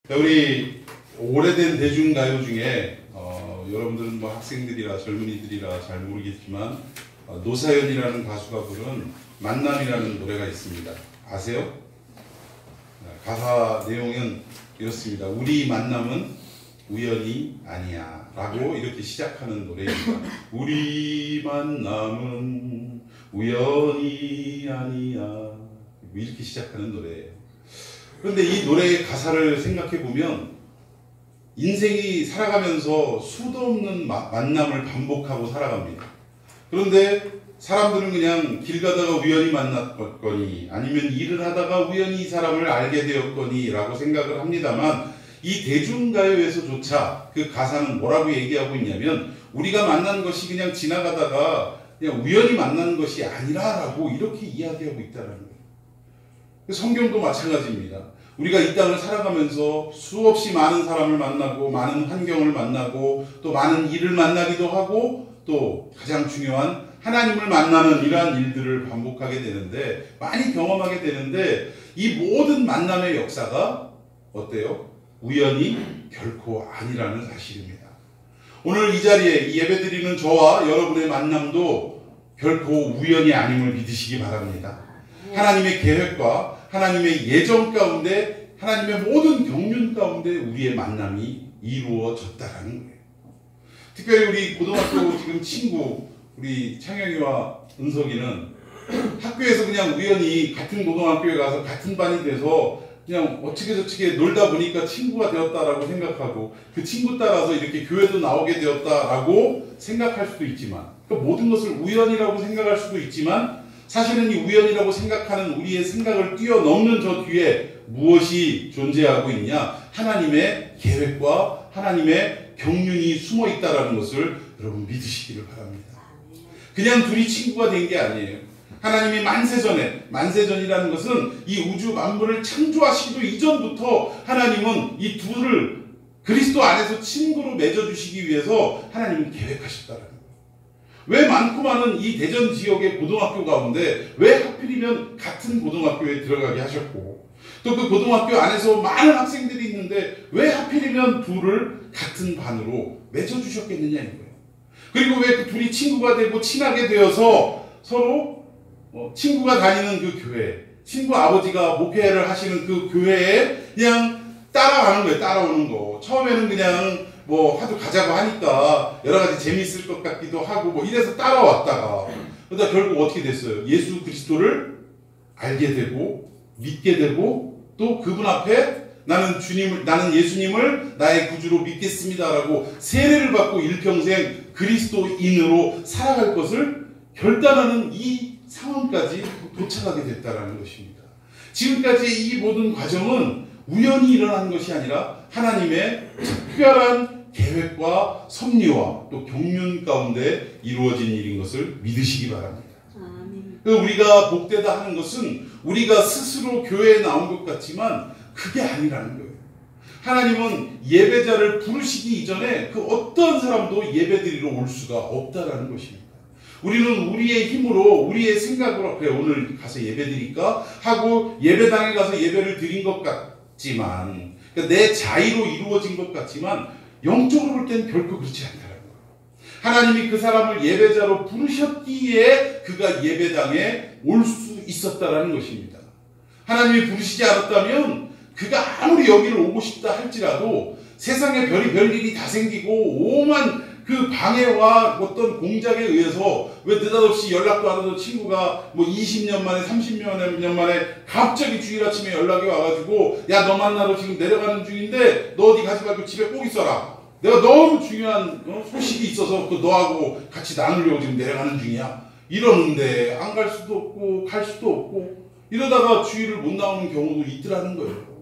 우리 오래된 대중가요 중에 여러분들은 뭐 학생들이라 젊은이들이라 잘 모르겠지만 노사연이라는 가수가 부른 만남이라는 노래가 있습니다. 아세요? 가사 내용은 이렇습니다. 우리 만남은 우연이 아니야 라고 이렇게 시작하는 노래입니다. 우리 만남은 우연이 아니야 이렇게 시작하는 노래예요. 그런데 이 노래의 가사를 생각해 보면 인생이 살아가면서 수도 없는 만남을 반복하고 살아갑니다. 그런데 사람들은 그냥 길 가다가 우연히 만났거니 아니면 일을 하다가 우연히 이 사람을 알게 되었거니 라고 생각을 합니다만 이 대중가요에서조차 그 가사는 뭐라고 얘기하고 있냐면 우리가 만난 것이 그냥 지나가다가 그냥 우연히 만난 것이 아니라 라고 이렇게 이야기하고 있다는 거예요. 성경도 마찬가지입니다. 우리가 이 땅을 살아가면서 수없이 많은 사람을 만나고 많은 환경을 만나고 또 많은 일을 만나기도 하고 또 가장 중요한 하나님을 만나는 이러한 일들을 반복하게 되는데 많이 경험하게 되는데 이 모든 만남의 역사가 어때요? 우연이 결코 아니라는 사실입니다. 오늘 이 자리에 예배드리는 저와 여러분의 만남도 결코 우연이 아님을 믿으시기 바랍니다. 하나님의 계획과 하나님의 예정 가운데 하나님의 모든 경륜 가운데 우리의 만남이 이루어졌다라는 거예요. 특별히 우리 고등학교 지금 친구 우리 창영이와 은석이는 학교에서 그냥 우연히 같은 고등학교에 가서 같은 반이 돼서 그냥 어떻게 저떻게 놀다 보니까 친구가 되었다라고 생각하고 그 친구 따라서 이렇게 교회도 나오게 되었다라고 생각할 수도 있지만 그러니까 모든 것을 우연이라고 생각할 수도 있지만 사실은 이 우연이라고 생각하는 우리의 생각을 뛰어넘는 저 뒤에 무엇이 존재하고 있냐? 하나님의 계획과 하나님의 경륜이 숨어 있다는 것을 여러분 믿으시기를 바랍니다. 그냥 둘이 친구가 된 게 아니에요. 하나님이 만세전이라는 것은 이 우주 만물을 창조하시기도 이전부터 하나님은 이 둘을 그리스도 안에서 친구로 맺어주시기 위해서 하나님은 계획하셨다는 거예요. 왜 많고 많은 이 대전 지역의 고등학교 가운데 왜 하필이면 같은 고등학교에 들어가게 하셨고 또 그 고등학교 안에서 많은 학생들이 있는데 왜 하필이면 둘을 같은 반으로 맺어주셨겠느냐 이거예요. 그리고 왜 그 둘이 친구가 되고 친하게 되어서 서로 친구가 다니는 그 교회 친구 아버지가 목회를 하시는 그 교회에 그냥 따라가는 거예요. 따라오는 거. 처음에는 그냥 뭐 하도 가자고 하니까 여러 가지 재미있을 것 같기도 하고 뭐 이래서 따라왔다가 그러다 결국 어떻게 됐어요? 예수 그리스도를 알게 되고 믿게 되고 또 그분 앞에 나는 예수님을 나의 구주로 믿겠습니다라고 세례를 받고 일평생 그리스도인으로 살아갈 것을 결단하는 이 상황까지 도착하게 됐다라는 것입니다. 지금까지 이 모든 과정은 우연히 일어난 것이 아니라 하나님의 특별한 계획과 섭리와 또 경륜 가운데 이루어진 일인 것을 믿으시기 바랍니다. 우리가 복되다 하는 것은 우리가 스스로 교회에 나온 것 같지만 그게 아니라는 거예요. 하나님은 예배자를 부르시기 이전에 그 어떤 사람도 예배드리러 올 수가 없다라는 것입니다. 우리는 우리의 힘으로 우리의 생각으로 그래 오늘 가서 예배드릴까 하고 예배당에 가서 예배를 드린 것 같지만 그러니까 내 자의로 이루어진 것 같지만 영적으로 볼 때는 결코 그렇지 않다는 거예요. 하나님이 그 사람을 예배자로 부르셨기에 그가 예배당에 올 수 있었다라는 것입니다. 하나님이 부르시지 않았다면 그가 아무리 여기를 오고 싶다 할지라도 세상에 별일이 다 생기고 오만 그 방해와 어떤 공작에 의해서 왜 느닷없이 연락도 안 하던 친구가 뭐 20년 만에 30년 만에 갑자기 주일 아침에 연락이 와가지고 야 너 만나러 지금 내려가는 중인데 너 어디 가지 말고 집에 꼭 있어라. 내가 너무 중요한 소식이 있어서 그 너하고 같이 나누려고 지금 내려가는 중이야. 이러는데 안 갈 수도 없고 갈 수도 없고 이러다가 주일을 못 나오는 경우도 있더라는 거예요.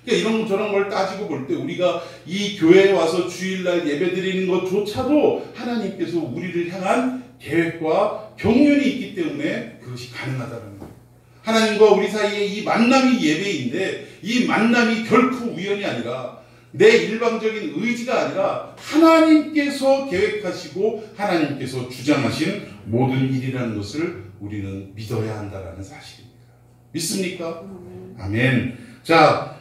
그러니까 이런 저런 걸 따지고 볼 때 우리가 이 교회에 와서 주일날 예배드리는 것조차도 하나님께서 우리를 향한 계획과 경륜이 있기 때문에 그것이 가능하다는 거예요. 하나님과 우리 사이에 이 만남이 예배인데 이 만남이 결코 우연이 아니라 내 일방적인 의지가 아니라 하나님께서 계획하시고 하나님께서 주장하신 모든 일이라는 것을 우리는 믿어야 한다는 사실입니다. 믿습니까? 아멘. 자,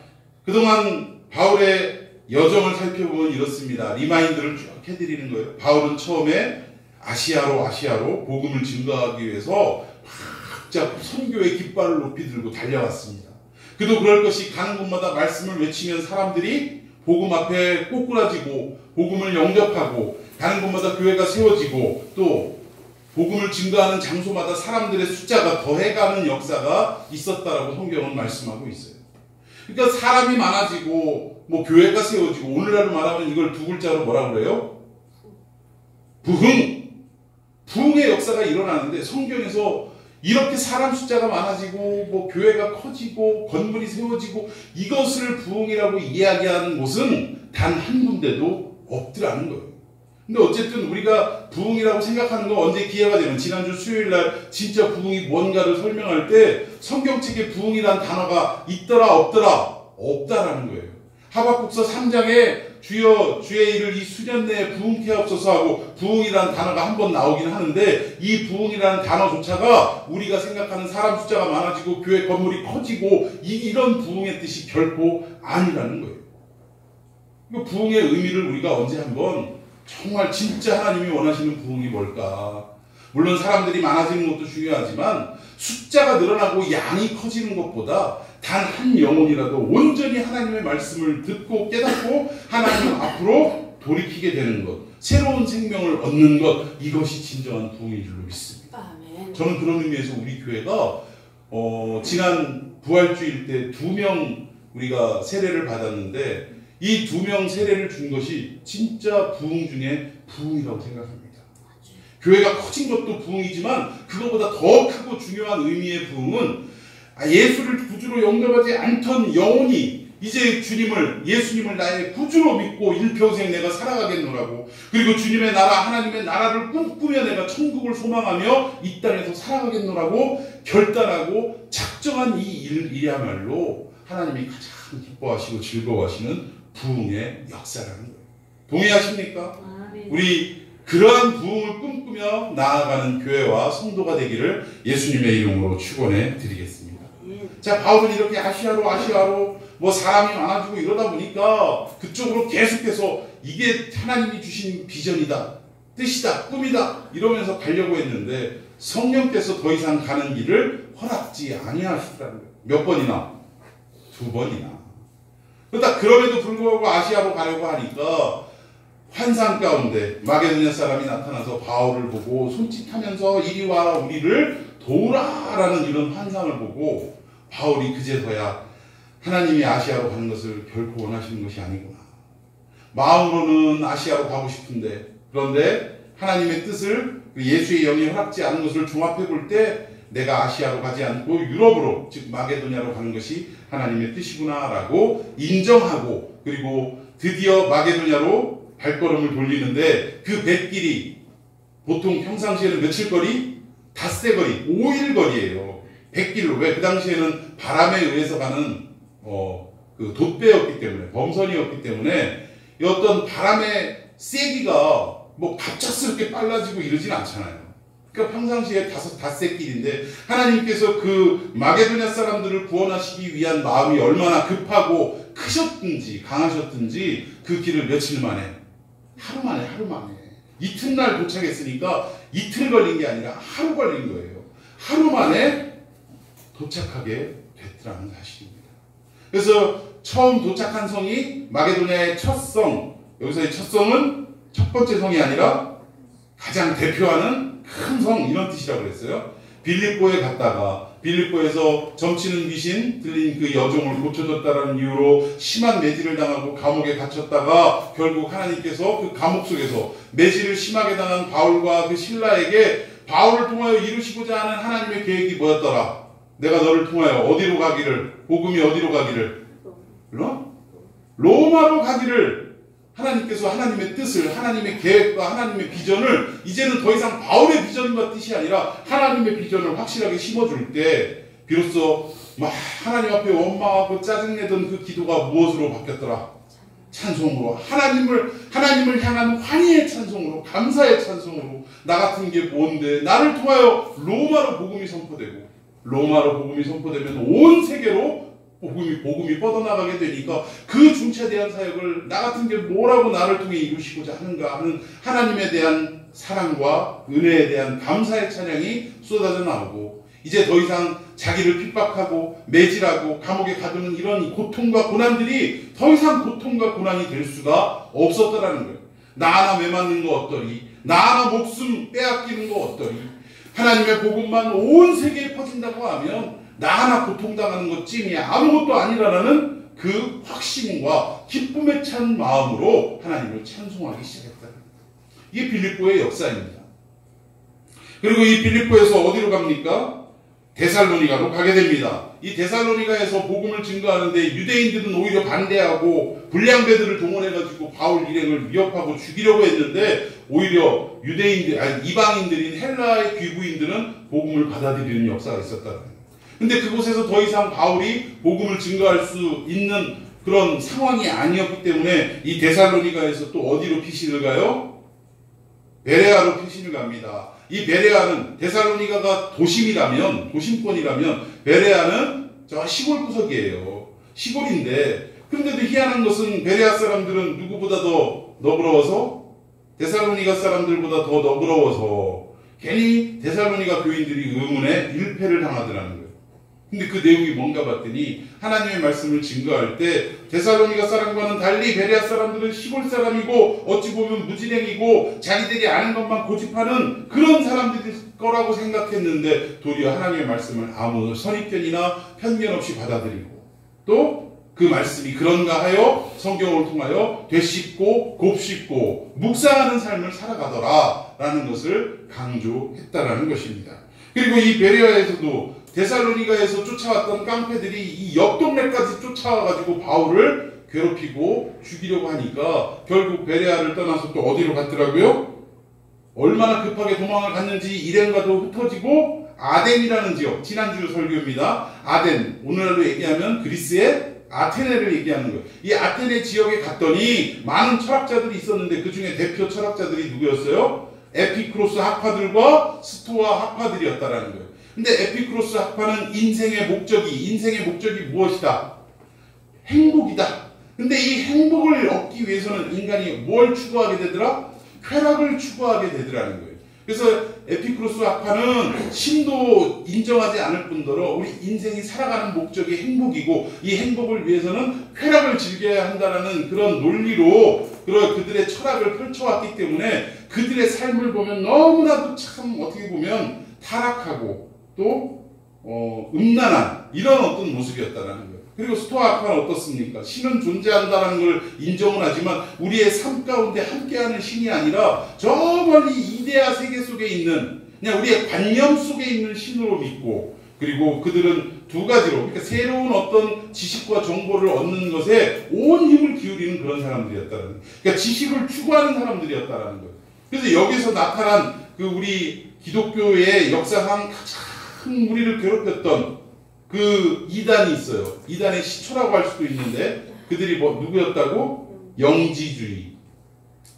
그동안 바울의 여정을 살펴보면 이렇습니다. 리마인드를 쭉 해드리는 거예요. 바울은 처음에 아시아로 복음을 증거하기 위해서 막 선교의 깃발을 높이 들고 달려갔습니다. 그도 그럴 것이 가는 곳마다 말씀을 외치면 사람들이 복음 앞에 꼬꾸라지고 복음을 영접하고 가는 곳마다 교회가 세워지고 또 복음을 증거하는 장소마다 사람들의 숫자가 더해가는 역사가 있었다라고 성경은 말씀하고 있어요. 그러니까 사람이 많아지고 뭐 교회가 세워지고 오늘날로 말하면 이걸 두 글자로 뭐라고 그래요? 부흥의 역사가 일어나는데 성경에서 이렇게 사람 숫자가 많아지고 뭐 교회가 커지고 건물이 세워지고 이것을 부흥이라고 이야기하는 곳은 단 한 군데도 없더라는 거예요. 근데 어쨌든 우리가 부흥이라고 생각하는 건 언제 기회가 되면 지난주 수요일날 진짜 부흥이 뭔가를 설명할 때 성경책에 부흥이란 단어가 있더라 없더라? 없다라는 거예요. 하박국서 3장에 주여 주의 일을 이 수년 내에 부흥케 하옵소서 하고 부흥이라는 단어가 한 번 나오긴 하는데 이 부흥이라는 단어조차가 우리가 생각하는 사람 숫자가 많아지고 교회 건물이 커지고 이런 부흥의 뜻이 결코 아니라는 거예요. 부흥의 의미를 우리가 언제 한번 정말 진짜 하나님이 원하시는 부흥이 뭘까? 물론 사람들이 많아지는 것도 중요하지만 숫자가 늘어나고 양이 커지는 것보다 단 한 영혼이라도 온전히 하나님의 말씀을 듣고 깨닫고 하나님 앞으로 돌이키게 되는 것, 새로운 생명을 얻는 것, 이것이 진정한 부흥인 줄로 믿습니다. 아멘. 저는 그런 의미에서 우리 교회가 지난 부활주일 때 2명 우리가 세례를 받았는데 이 2명 세례를 준 것이 진짜 부흥 중에 부흥이라고 생각합니다. 교회가 커진 것도 부흥이지만 그것보다 더 크고 중요한 의미의 부흥은 예수를 구주로 영접하지 않던 영혼이 이제 예수님을 나의 구주로 믿고 일평생 내가 살아가겠노라고, 그리고 주님의 나라, 하나님의 나라를 꿈꾸며 내가 천국을 소망하며 이 땅에서 살아가겠노라고 결단하고 작정한 이 일이야말로 하나님이 가장 기뻐하시고 즐거워하시는 부흥의 역사라는 거예요. 동의하십니까? 우리 그러한 부흥을 꿈꾸며 나아가는 교회와 성도가 되기를 예수님의 이름으로 축원해 드리겠습니다. 자, 바울은 이렇게 아시아로 뭐 사람이 많아지고 이러다 보니까 그쪽으로 계속해서 이게 하나님이 주신 비전이다, 뜻이다, 꿈이다 이러면서 가려고 했는데 성령께서 더 이상 가는 길을 허락지 아니하시더라고요. 몇 번이나? 2번이나. 그럼에도 불구하고 아시아로 가려고 하니까 환상 가운데 마게도냐 사람이 나타나서 바울을 보고 손짓하면서 이리 와 우리를 도우라라는 이런 환상을 보고 바울이 그제서야 하나님이 아시아로 가는 것을 결코 원하시는 것이 아니구나. 마음으로는 아시아로 가고 싶은데 그런데 하나님의 뜻을 예수의 영이 허락지 않은 것을 종합해 볼 때 내가 아시아로 가지 않고 유럽으로 즉 마게도냐로 가는 것이 하나님의 뜻이구나라고 인정하고 그리고 드디어 마게도냐로 발걸음을 돌리는데 그 뱃길이 보통 평상시에는 며칠 거리? 닷새 거리, 5일 거리예요. 뱃길로. 왜? 그 당시에는 바람에 의해서 가는 그 돛배였기 때문에, 범선이었기 때문에 어떤 바람의 세기가 뭐 갑작스럽게 빨라지고 이러진 않잖아요. 그러니까 평상시에 닷새 길인데 하나님께서 그 마게도냐 사람들을 구원하시기 위한 마음이 얼마나 급하고 크셨든지 강하셨든지 그 길을 며칠 만에, 하루 만에 이튿날 도착했으니까 이틀 걸린 게 아니라 하루 걸린 거예요. 하루 만에 도착하게 됐더라는 사실입니다. 그래서 처음 도착한 성이 마게도냐의 첫 성, 여기서의 첫 성은 첫 번째 성이 아니라 가장 대표하는 큰 성 이런 뜻이라고 그랬어요. 빌립보에 갔다가 빌립보에서 점치는 귀신 들린 그 여종을 고쳐줬다라는 이유로 심한 매질을 당하고 감옥에 갇혔다가 결국 하나님께서 그 감옥 속에서 매질을 심하게 당한 바울과 그 실라에게 바울을 통하여 이루시고자 하는 하나님의 계획이 뭐였더라? 내가 너를 통하여 어디로 가기를, 복음이 어디로 가기를, 로마로 가기를, 하나님께서 하나님의 뜻을, 하나님의 계획과 하나님의 비전을 이제는 더 이상 바울의 비전과 뜻이 아니라 하나님의 비전을 확실하게 심어줄 때 비로소 막 하나님 앞에 원망하고 짜증내던 그 기도가 무엇으로 바뀌었더라? 찬송으로. 하나님을 향한 환희의 찬송으로, 감사의 찬송으로. 나 같은 게 뭔데? 나를 통하여 로마로 복음이 선포되고, 로마로 복음이 선포되면 온 세계로 복음이 뻗어나가게 되니까 그 중차대한 사역을 나 같은 게 뭐라고 나를 통해 이루시고자 하는가 하는 하나님에 대한 사랑과 은혜에 대한 감사의 찬양이 쏟아져 나오고, 이제 더 이상 자기를 핍박하고 매질하고 감옥에 가두는 이런 고통과 고난들이 더 이상 고통과 고난이 될 수가 없었다라는 거예요. 나 하나 매맞는 거 어떠리, 나 하나 목숨 빼앗기는 거 어떠리, 하나님의 복음만 온 세계에 퍼진다고 하면 나 하나 고통당하는 것 찜이 아무것도 아니라는 그 확신과 기쁨에 찬 마음으로 하나님을 찬송하기 시작했다. 이게 빌립보의 역사입니다. 그리고 이 빌립보에서 어디로 갑니까? 데살로니가로 가게 됩니다. 이 데살로니가에서 복음을 증거하는데 유대인들은 오히려 반대하고 불량배들을 동원해가지고 바울 일행을 위협하고 죽이려고 했는데, 오히려 이방인들인 헬라의 귀부인들은 복음을 받아들이는 역사가 있었다는 거예요. 근데 그곳에서 더 이상 바울이 복음을 증거할 수 있는 그런 상황이 아니었기 때문에 이 데살로니가에서 또 어디로 피신을 가요? 베레아로 피신을 갑니다. 이 베레아는, 데살로니가가 도심권이라면 베레아는 저 시골 구석이에요. 시골인데, 그런데도 희한한 것은 베레아 사람들은 누구보다 더 너그러워서, 데살로니가 사람들보다 더 너그러워서 괜히 데살로니가 교인들이 의문에 일패를 당하더라는 거예요. 근데 그 내용이 뭔가 봤더니 하나님의 말씀을 증거할 때 데살로니가 사람과는 달리 베레아 사람들은 시골 사람이고 어찌 보면 무진행이고 자기들이 아는 것만 고집하는 그런 사람들일 거라고 생각했는데, 도리어 하나님의 말씀을 아무 선입견이나 편견 없이 받아들이고, 또 그 말씀이 그런가 하여 성경을 통하여 되씹고 곱씹고 묵상하는 삶을 살아가더라 라는 것을 강조했다라는 것입니다. 그리고 이 베레아에서도 데살로니가에서 쫓아왔던 깡패들이 이 옆 동네까지 쫓아와가지고 바울을 괴롭히고 죽이려고 하니까 결국 베레아를 떠나서 또 어디로 갔더라고요? 얼마나 급하게 도망을 갔는지 일행과도 흩어지고 아덴이라는 지역, 지난주 설교입니다. 아덴, 오늘날로 얘기하면 그리스의 아테네를 얘기하는 거예요. 이 아테네 지역에 갔더니 많은 철학자들이 있었는데 그 중에 대표 철학자들이 누구였어요? 에피쿠로스 학파들과 스토아 학파들이었다라는 거예요. 근데 에피쿠로스 학파는 인생의 목적이 무엇이다? 행복이다. 근데 이 행복을 얻기 위해서는 인간이 뭘 추구하게 되더라? 쾌락을 추구하게 되더라는 거예요. 그래서 에피쿠로스 학파는 신도 인정하지 않을 뿐더러 우리 인생이 살아가는 목적이 행복이고 이 행복을 위해서는 쾌락을 즐겨야 한다는 그런 논리로 그들의 철학을 펼쳐왔기 때문에 그들의 삶을 보면 너무나도 참 어떻게 보면 타락하고 또 음란한 이런 어떤 모습이었다는 거예요. 그리고 스토아 학파는 어떻습니까? 신은 존재한다는 걸 인정은 하지만 우리의 삶 가운데 함께하는 신이 아니라 저 멀리 이데아 세계 속에 있는 그냥 우리의 관념 속에 있는 신으로 믿고, 그리고 그들은 두 가지로, 그러니까 새로운 어떤 지식과 정보를 얻는 것에 온 힘을 기울이는 그런 사람들이었다는 거예요. 그러니까 지식을 추구하는 사람들이었다는 거예요. 그래서 여기서 나타난 그 우리 기독교의 역사상 가장 우리를 괴롭혔던 그 이단이 있어요. 이단의 시초라고 할 수도 있는데 그들이 누구였다고? 영지주의,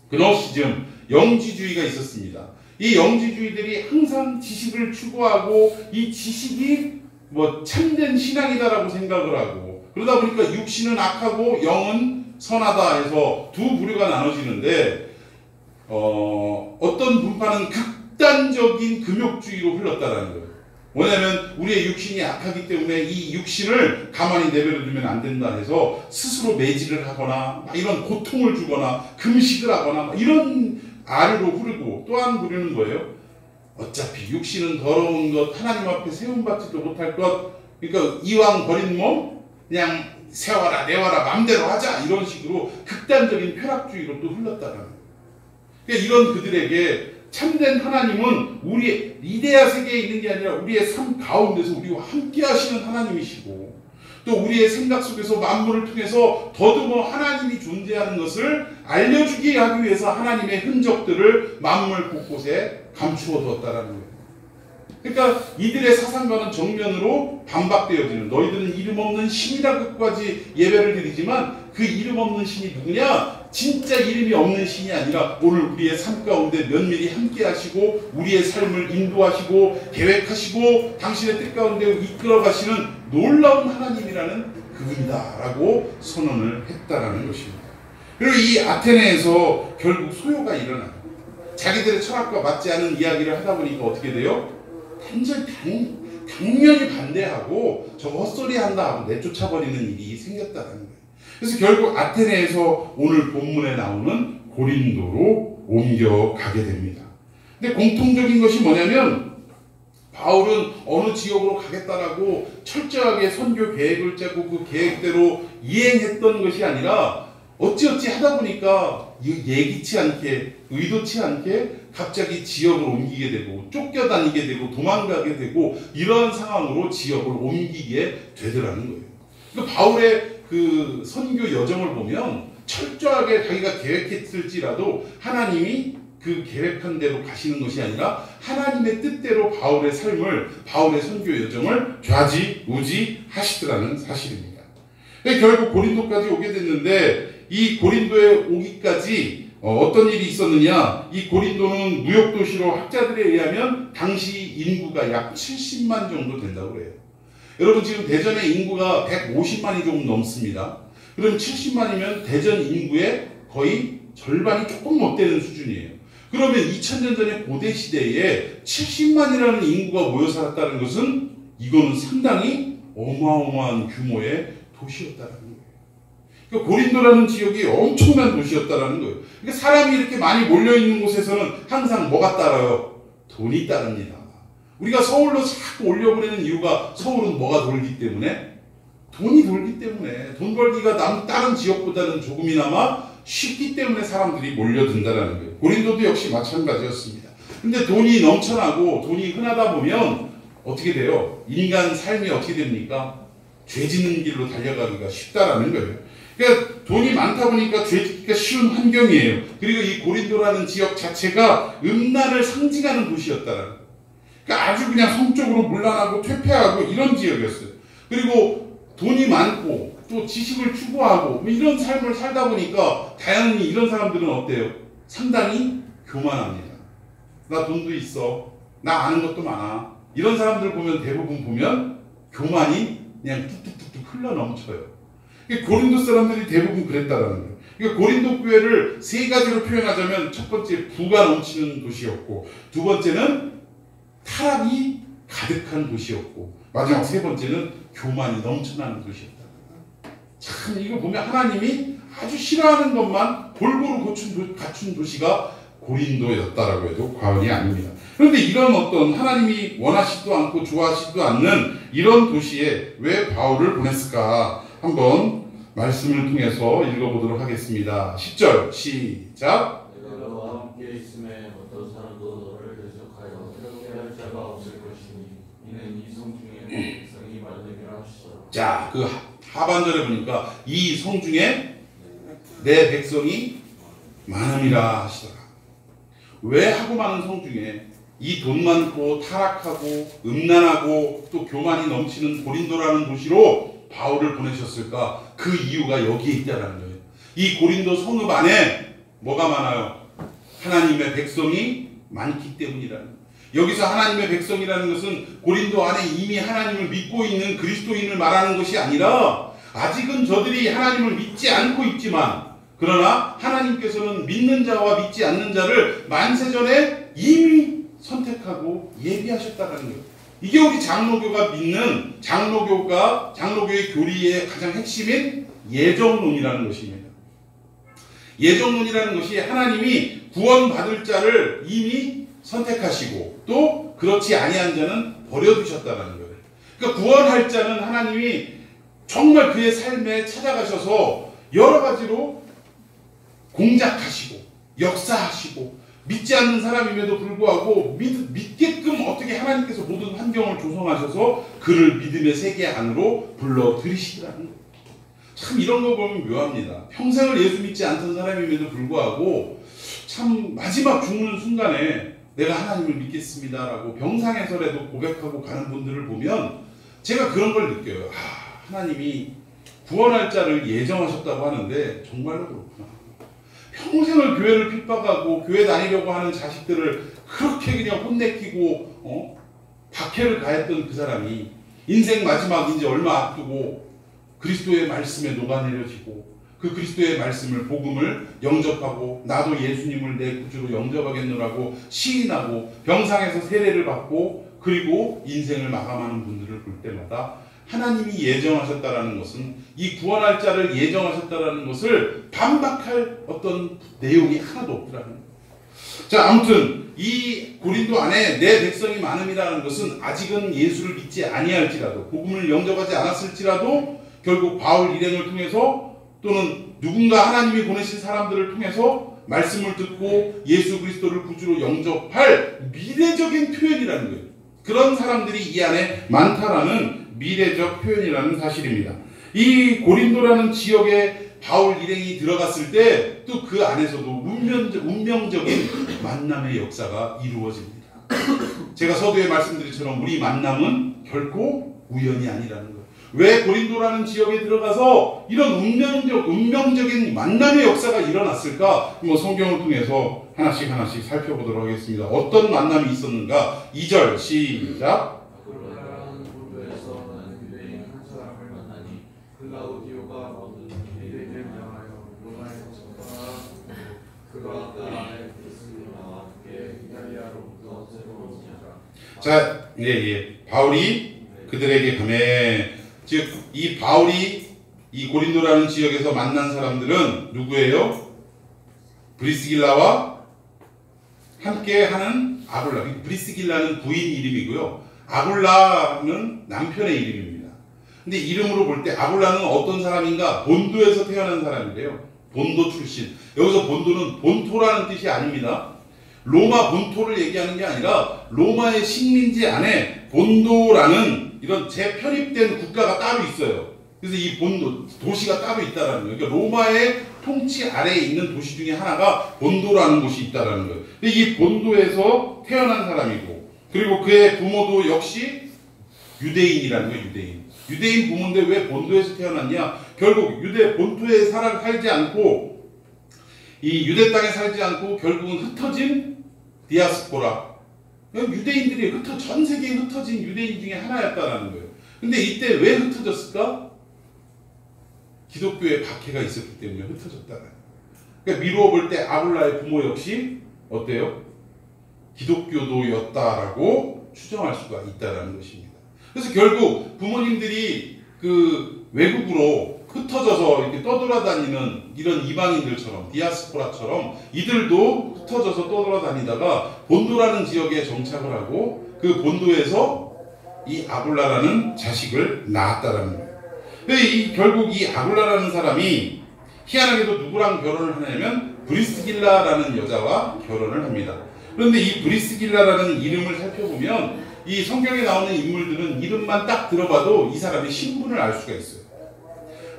그노시즘, 영지주의가 있었습니다. 이 영지주의들이 항상 지식을 추구하고 이 지식이 참된 신앙이다라고 생각을 하고, 그러다 보니까 육신은 악하고 영은 선하다 해서 두 부류가 나눠지는데 어떤 분파는 극단적인 금욕주의로 흘렀다라는 거예요. 뭐냐면 우리의 육신이 악하기 때문에 이 육신을 가만히 내버려두면 안 된다 해서 스스로 매질을 하거나 이런 고통을 주거나 금식을 하거나 이런 아류로 흐르고, 또 한 부류는 거예요. 어차피 육신은 더러운 것, 하나님 앞에 세움받지도 못할 것, 그러니까 이왕 버린 몸 그냥 세워라 내워라 맘대로 하자, 이런 식으로 극단적인 쾌락주의로 또 흘렀다는 거예요. 그러니까 이런 그들에게 참된 하나님은 우리의 이데아 세계에 있는 게 아니라 우리의 삶 가운데서 우리와 함께 하시는 하나님이시고, 또 우리의 생각 속에서 만물을 통해서 더듬어 하나님이 존재하는 것을 알려주기 하기 위해서 하나님의 흔적들을 만물 곳곳에 감추어 두었다라는 거예요. 그러니까 이들의 사상과는 정면으로 반박되어지는, 너희들은 이름 없는 신이라 끝까지 예배를 드리지만 그 이름 없는 신이 누구냐? 진짜 이름이 없는 신이 아니라 오늘 우리의 삶 가운데 면밀히 함께 하시고 우리의 삶을 인도하시고 계획하시고 당신의 뜻 가운데 이끌어 가시는 놀라운 하나님이라는 그분이다라고 선언을 했다라는 것입니다. 그리고 이 아테네에서 결국 소요가 일어나요. 자기들의 철학과 맞지 않은 이야기를 하다 보니까 어떻게 돼요? 당연히 반대하고 저거 헛소리 한다 하고 내쫓아버리는 일이 생겼다는 거예요. 그래서 결국 아테네에서 오늘 본문에 나오는 고린도로 옮겨가게 됩니다. 근데 공통적인 것이 뭐냐면 바울은 어느 지역으로 가겠다라고 철저하게 선교 계획을 짜고 그 계획대로 이행했던 것이 아니라 어찌어찌 하다 보니까 예기치 않게 의도치 않게 갑자기 지역을 옮기게 되고 쫓겨다니게 되고 도망가게 되고 이러한 상황으로 지역을 옮기게 되더라는 거예요. 그러니까 바울의 그 선교 여정을 보면 철저하게 자기가 계획했을지라도 하나님이 그 계획한 대로 가시는 것이 아니라 하나님의 뜻대로 바울의 삶을, 바울의 선교 여정을 좌지우지하시더라는 사실입니다. 결국 고린도까지 오게 됐는데 이 고린도에 오기까지 어떤 일이 있었느냐? 이 고린도는 무역 도시로 학자들에 의하면 당시 인구가 약 70만 정도 된다고 해요. 여러분 지금 대전의 인구가 150만이 조금 넘습니다. 그럼 70만이면 대전 인구의 거의 절반이 조금 못 되는 수준이에요. 그러면 2000년 전의 고대 시대에 70만이라는 인구가 모여 살았다는 것은 이거는 상당히 어마어마한 규모의 도시였다는 거예요. 그러니까 고린도라는 지역이 엄청난 도시였다는 거예요. 그러니까 사람이 이렇게 많이 몰려있는 곳에서는 항상 뭐가 따라요? 돈이 따릅니다. 우리가 서울로 자꾸 올려보내는 이유가 서울은 뭐가 돌기 때문에? 돈이 돌기 때문에. 돈 벌기가 다른 지역보다는 조금이나마 쉽기 때문에 사람들이 몰려든다는 거예요. 고린도도 역시 마찬가지였습니다. 근데 돈이 넘쳐나고 돈이 흔하다 보면 어떻게 돼요? 인간 삶이 어떻게 됩니까? 죄 짓는 길로 달려가기가 쉽다라는 거예요. 그러니까 돈이 많다 보니까 죄 짓기가 쉬운 환경이에요. 그리고 이 고린도라는 지역 자체가 음란을 상징하는 도시였다라는 거예요. 그러니까 아주 그냥 성적으로 문란하고 퇴폐하고 이런 지역이었어요. 그리고 돈이 많고 또 지식을 추구하고 이런 삶을 살다 보니까 당연히 이런 사람들은 어때요? 상당히 교만합니다. 나 돈도 있어. 나 아는 것도 많아. 이런 사람들 보면 대부분 보면 교만이 그냥 뚝뚝뚝뚝 흘러 넘쳐요. 고린도 사람들이 대부분 그랬다라는 거예요. 그러니까 고린도 교회를 세 가지로 표현하자면 첫 번째 부가 넘치는 도시였고 두 번째는 타락이 가득한 도시였고 마지막 세 번째는 교만이 넘쳐나는 도시였다. 참 이거 보면 하나님이 아주 싫어하는 것만 골고루 갖춘 도시가 고린도였다라고 해도 과언이 아닙니다. 그런데 이런 어떤 하나님이 원하시지도 않고 좋아하시지도 않는 이런 도시에 왜 바울을 보냈을까? 한번 말씀을 통해서 읽어보도록 하겠습니다. 10절 시작. 내가 너와 함께 있음에 어떤 사람도 너를 대적하여 그렇게 할 자가 없을 것이니 이는 이 성 중에 백성이 많음이라 하시더라. 자, 그 하반절에 보니까 이 성 중에 내 백성이 많음이라 하시더라. 왜 하고 많은 성 중에 이 돈 많고 타락하고 음란하고 또 교만이 넘치는 고린도라는 도시로 바울을 보내셨을까? 그 이유가 여기에 있다는 거예요. 이 고린도 성읍 안에 뭐가 많아요? 하나님의 백성이 많기 때문이라는 거예요. 여기서 하나님의 백성이라는 것은 고린도 안에 이미 하나님을 믿고 있는 그리스도인을 말하는 것이 아니라 아직은 저들이 하나님을 믿지 않고 있지만 그러나 하나님께서는 믿는 자와 믿지 않는 자를 만세전에 이미 선택하고 예비하셨다는 거예요. 이게 우리 장로교가 믿는 장로교의 교리의 가장 핵심인 예정론이라는 것입니다. 예정론이라는 것이 하나님이 구원받을 자를 이미 선택하시고 또 그렇지 아니한 자는 버려두셨다는 거예요. 그러니까 구원할 자는 하나님이 정말 그의 삶에 찾아가셔서 여러 가지로 공작하시고 역사하시고 믿지 않는 사람임에도 불구하고 믿게끔 어떻게 하나님께서 모든 환경을 조성하셔서 그를 믿음의 세계 안으로 불러들이시더라는 거예요. 참 이런 거 보면 묘합니다. 평생을 예수 믿지 않던 사람임에도 불구하고 참 마지막 죽는 순간에 내가 하나님을 믿겠습니다라고 병상에서라도 고백하고 가는 분들을 보면 제가 그런 걸 느껴요. 하나님이 구원할 자를 예정하셨다고 하는데 정말로 그렇구나. 평생을 교회를 핍박하고 교회 다니려고 하는 자식들을 그렇게 그냥 혼내키고 박해를 가했던 그 사람이 인생 마지막 이제 얼마 앞두고 그리스도의 말씀에 녹아내려지고 그 그리스도의 말씀을 복음을 영접하고 나도 예수님을 내 구주로 영접하겠노라고 시인하고 병상에서 세례를 받고 그리고 인생을 마감하는 분들을 볼 때마다 하나님이 예정하셨다라는 것은 이 구원할 자를 예정하셨다라는 것을 반박할 어떤 내용이 하나도 없더라는 거예요. 자, 아무튼 이 고린도 안에 내 백성이 많음이라는 것은 아직은 예수를 믿지 아니할지라도 복음을 영접하지 않았을지라도 결국 바울 일행을 통해서 또는 누군가 하나님이 보내신 사람들을 통해서 말씀을 듣고 예수 그리스도를 구주로 영접할 미래적인 표현이라는 거예요. 그런 사람들이 이 안에 많다라는 미래적 표현이라는 사실입니다. 이 고린도라는 지역에 바울 일행이 들어갔을 때 또 그 안에서도 운명적인 만남의 역사가 이루어집니다. 제가 서두에 말씀드린처럼 우리 만남은 결코 우연이 아니라는 거예요. 왜 고린도라는 지역에 들어가서 이런 운명적인 만남의 역사가 일어났을까? 성경을 통해서 하나씩 살펴보도록 하겠습니다. 어떤 만남이 있었는가? 2절 시작. 자, 바울이 그들에게 가매. 즉, 이 바울이 이 고린도라는 지역에서 만난 사람들은 누구예요? 브리스길라와 함께 하는 아굴라. 브리스길라는 부인 이름이고요. 아굴라는 남편의 이름입니다. 근데 이름으로 볼 때 아굴라는 어떤 사람인가? 본도에서 태어난 사람이래요. 본도 출신. 여기서 본도는 본토라는 뜻이 아닙니다. 로마 본토를 얘기하는 게 아니라 로마의 식민지 안에 본도라는 이런 재편입된 국가가 따로 있어요. 그래서 이 본도, 도시가 따로 있다라는 거예요. 그러니까 로마의 통치 아래에 있는 도시 중에 하나가 본도라는 곳이 있다라는 거예요. 근데 이 본도에서 태어난 사람이고, 그리고 그의 부모도 역시 유대인이라는 거예요. 유대인 부모인데 왜 본도에서 태어났냐? 결국 유대 본토에 살지 않고 이 유대 땅에 살지 않고 결국은 흩어진 디아스포라, 유대인들이 전 세계에 흩어진 유대인 중에 하나였다라는 거예요. 근데 이때 왜 흩어졌을까? 기독교의 박해가 있었기 때문에 흩어졌다는 거예요. 그러니까 미루어 볼 때 아굴라의 부모 역시 어때요? 기독교도였다라고 추정할 수가 있다라는 것입니다. 그래서 결국 부모님들이 그 외국으로 흩어져서 이렇게 떠돌아다니는 이런 이방인들처럼 디아스포라처럼 이들도 흩어져서 떠돌아다니다가 본도라는 지역에 정착을 하고 그 본도에서 이 아굴라라는 자식을 낳았다라는 거예요. 결국 이 아굴라라는 사람이 희한하게도 누구랑 결혼을 하냐면 브리스길라라는 여자와 결혼을 합니다. 그런데 이 브리스길라라는 이름을 살펴보면 이 성경에 나오는 인물들은 이름만 딱 들어봐도 이 사람의 신분을 알 수가 있어요.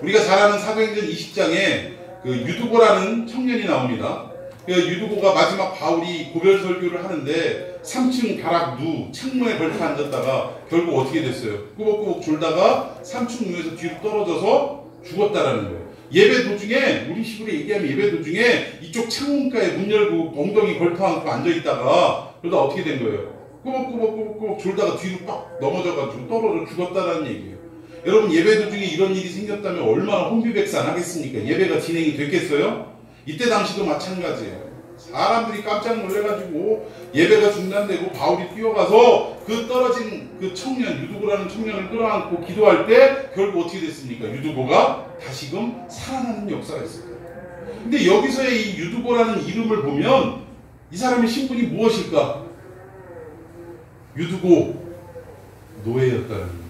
우리가 잘 아는 사도행전 20장에 그 유두고라는 청년이 나옵니다. 유두고가 마지막 바울이 고별 설교를 하는데 3층 벼락 창문에 걸터 앉았다가 결국 어떻게 됐어요? 꾸벅꾸벅 졸다가 3층 누에서 뒤로 떨어져서 죽었다라는 거예요. 예배 도중에, 우리 식으로 얘기하면 예배 도중에 이쪽 창문가에 문 열고 엉덩이 걸터 안고 앉아있다가 그러다 어떻게 된 거예요? 꾸벅꾸벅 졸다가 뒤로 빡 넘어져가지고 떨어져 죽었다라는 얘기예요. 여러분, 예배 도중에 이런 일이 생겼다면 얼마나 혼비백산하겠습니까? 예배가 진행이 됐겠어요? 이때 당시도 마찬가지예요. 사람들이 깜짝 놀래가지고 예배가 중단되고 바울이 뛰어가서 그 떨어진 그 청년, 유두고라는 청년을 끌어안고 기도할 때 결국 어떻게 됐습니까? 유두고가 다시금 살아나는 역사가 있습니다. 근데 여기서의 이 유두고라는 이름을 보면 이 사람의 신분이 무엇일까? 유두고 노예였다는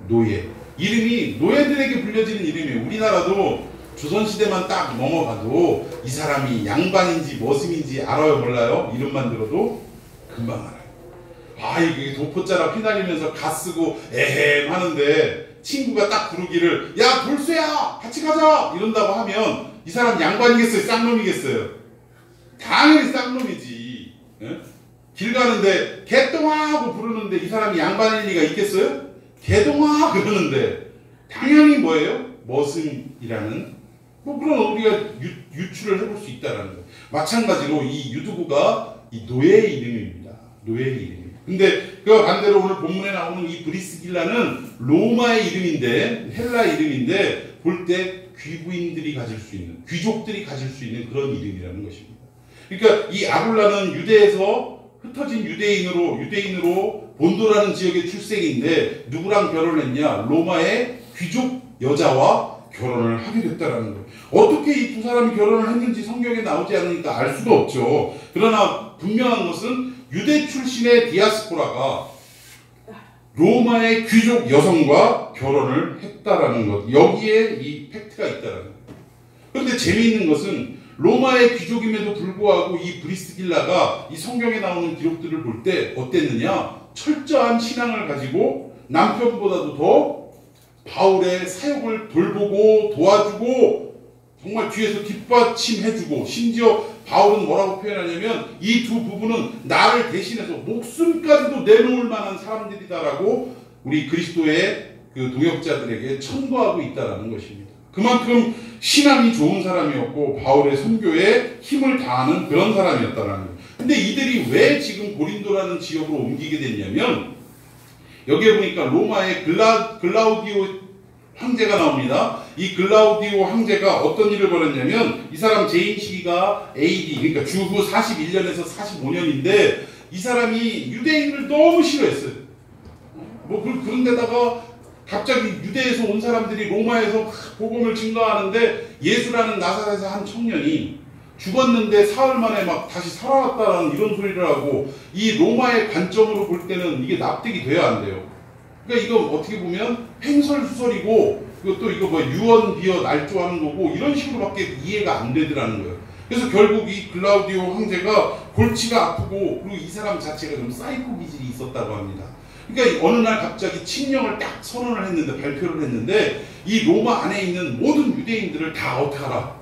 노예. 이름이 노예들에게 불려지는 이름이에요. 우리나라도 조선시대만 딱 넘어가도 이 사람이 양반인지 머슴인지 알아요, 몰라요? 이름만 들어도 금방 알아요. 이게 도포자라 휘날리면서 가 쓰고 에헴 하는데 친구가 딱 부르기를 야 돌쇠야 같이 가자 이런다고 하면 이 사람 양반이겠어요? 쌍놈이겠어요? 당연히 쌍놈이지. 예? 길 가는데 개똥아 하고 부르는데 이 사람이 양반일 리가 있겠어요? 개동아 그러는데 당연히 뭐예요? 머슴이라는 그런 우리가 유추를 해볼 수 있다는 거예요. 마찬가지로 이 유두고가 이 노예의 이름입니다. 노예의 이름입니다. 근데 그 반대로 오늘 본문에 나오는 이 브리스길라는 로마의 이름인데, 헬라 이름인데 볼 때 귀부인들이 가질 수 있는, 귀족들이 가질 수 있는 그런 이름이라는 것입니다. 그러니까 이 아굴라는 유대에서 흩어진 유대인으로 본도라는 지역의 출생인데 누구랑 결혼했냐? 로마의 귀족 여자와 결혼을 하게 됐다라는 거예요. 어떻게 이 두 사람이 결혼을 했는지 성경에 나오지 않으니까 알 수가 없죠. 그러나 분명한 것은 유대 출신의 디아스포라가 로마의 귀족 여성과 결혼을 했다라는 것. 여기에 이 팩트가 있다라는 거예요. 그런데 재미있는 것은 로마의 귀족임에도 불구하고 이 브리스길라가 이 성경에 나오는 기록들을 볼 때 어땠느냐? 철저한 신앙을 가지고 남편보다도 더 바울의 사역을 돌보고 도와주고 정말 뒤에서 뒷받침해주고, 심지어 바울은 뭐라고 표현하냐면 이 두 부부는 나를 대신해서 목숨까지도 내놓을 만한 사람들이다라고 우리 그리스도의 그 동역자들에게 천거하고 있다라는 것입니다. 그만큼 신앙이 좋은 사람이었고 바울의 선교에 힘을 다하는 그런 사람이었다라는 거예요. 근데 이들이 왜 지금 고린도라는 지역으로 옮기게 됐냐면, 여기에 보니까 로마의 글라우디오 황제가 나옵니다. 이 글라우디오 황제가 어떤 일을 벌였냐면, 이 사람 재임 시기가 AD, 그러니까 주후 41년에서 45년인데 이 사람이 유대인을 너무 싫어했어요. 그런데다가 갑자기 유대에서 온 사람들이 로마에서 복음을 증거하는데 예수라는 나사렛의 한 청년이 죽었는데 사흘 만에 막 다시 살아났다라는 이런 소리를 하고, 이 로마의 관점으로 볼 때는 이게 납득이 돼야 안 돼요. 그러니까 이거 어떻게 보면 횡설수설이고, 이것도 이거 뭐 유언비어 날조하는 거고, 이런 식으로밖에 이해가 안 되더라는 거예요. 그래서 결국 이 글라우디오 황제가 골치가 아프고, 그리고 이 사람 자체가 좀 사이코 기질이 있었다고 합니다. 그러니까 어느 날 갑자기 칙령을 딱 선언을 했는데, 발표를 했는데, 이 로마 안에 있는 모든 유대인들을 다 어떻게 하라?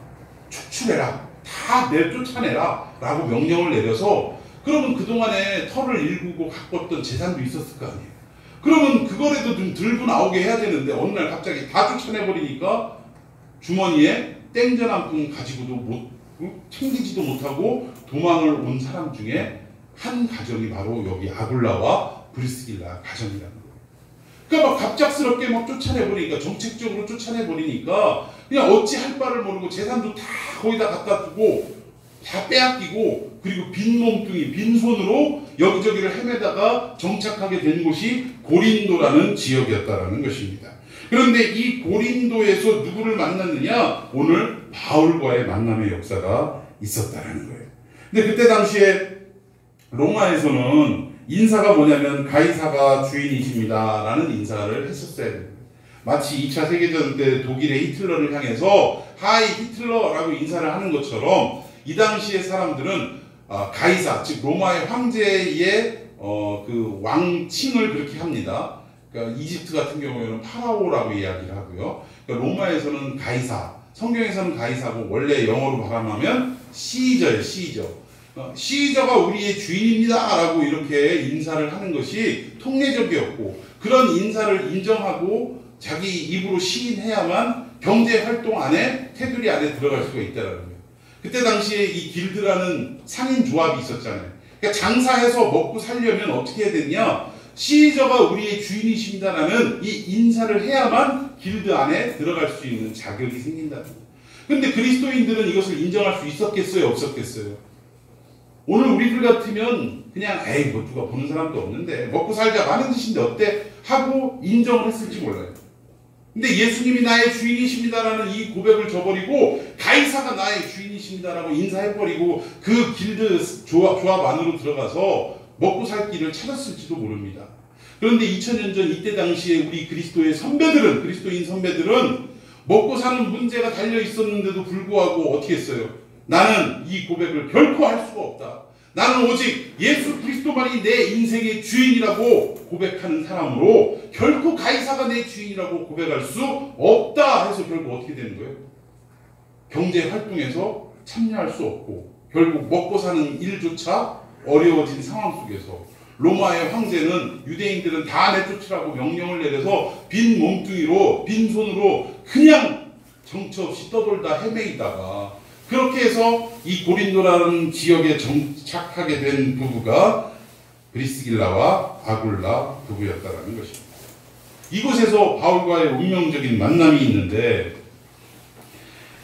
축출해라. 다 내쫓아내라. 라고 명령을 내려서, 그러면 그동안에 털을 일구고 가꿨던 재산도 있었을 거 아니에요. 그러면 그거라도 좀 들고 나오게 해야 되는데, 어느 날 갑자기 다 쫓아내버리니까 주머니에 땡전 한 푼 가지고도 챙기지도 못하고 도망을 온 사람 중에 한 가정이 바로 여기 아굴라와 브리스길라 가정이라는 거예요. 그러니까 막 갑작스럽게 막 쫓아내버리니까, 정책적으로 쫓아내버리니까 그냥 어찌할 바를 모르고 재산도 다 거기다 갖다 두고 다 빼앗기고, 그리고 빈 몸뚱이, 빈손으로 여기저기를 헤매다가 정착하게 된 곳이 고린도라는 지역이었다라는 것입니다. 그런데 이 고린도에서 누구를 만났느냐? 오늘 바울과의 만남의 역사가 있었다라는 거예요. 근데 그때 당시에 로마에서는 인사가 뭐냐면 가이사가 주인이십니다 라는 인사를 했었어야 돼요. 마치 2차 세계대전 때 독일의 히틀러를 향해서 하이 히틀러라고 인사를 하는 것처럼, 이 당시의 사람들은 가이사, 즉 로마의 황제의 그 왕칭을 그렇게 합니다. 그러니까 이집트 같은 경우에는 파라오라고 이야기를 하고요. 그러니까 로마에서는 가이사, 성경에서는 가이사고, 원래 영어로 발음하면 시저예요. 시저가 우리의 주인입니다 라고 이렇게 인사를 하는 것이 통례적이었고, 그런 인사를 인정하고 자기 입으로 시인해야만 경제 활동 안에, 테두리 안에 들어갈 수가 있다는 거예요. 그때 당시에 이 길드라는 상인 조합이 있었잖아요. 그러니까 장사해서 먹고 살려면 어떻게 해야 되냐? 시저가 우리의 주인이십니다라는 이 인사를 해야만 길드 안에 들어갈 수 있는 자격이 생긴다는 거예요. 그런데 그리스도인들은 이것을 인정할 수 있었겠어요? 없었겠어요? 오늘 우리들 같으면 그냥 에이 뭐 누가 보는 사람도 없는데 먹고 살자, 많은 짓인데 어때? 하고 인정을 했을지 몰라요. 근데 예수님이 나의 주인이십니다라는 이 고백을 저버리고 가이사가 나의 주인이십니다라고 인사해버리고 그 길드 조합 안으로 들어가서 먹고 살 길을 찾았을지도 모릅니다. 그런데 2000년 전 이때 당시에 우리 그리스도인 선배들은 먹고 사는 문제가 달려 있었는데도 불구하고 어떻게 했어요? 나는 이 고백을 결코 할 수가 없다. 나는 오직 예수 그리스도만이 내 인생의 주인이라고 고백하는 사람으로 결코 가이사가 내 주인이라고 고백할 수 없다 해서 결국 어떻게 되는 거예요? 경제 활동에서 참여할 수 없고, 결국 먹고 사는 일조차 어려워진 상황 속에서 로마의 황제는 유대인들은 다 내쫓으라고 명령을 내려서 빈 몸뚱이로, 빈손으로 그냥 정처 없이 떠돌다 헤매이다가, 그렇게 해서 이 고린도라는 지역에 정착하게 된 부부가 브리스길라와 아굴라 부부였다라는 것입니다. 이곳에서 바울과의 운명적인 만남이 있는데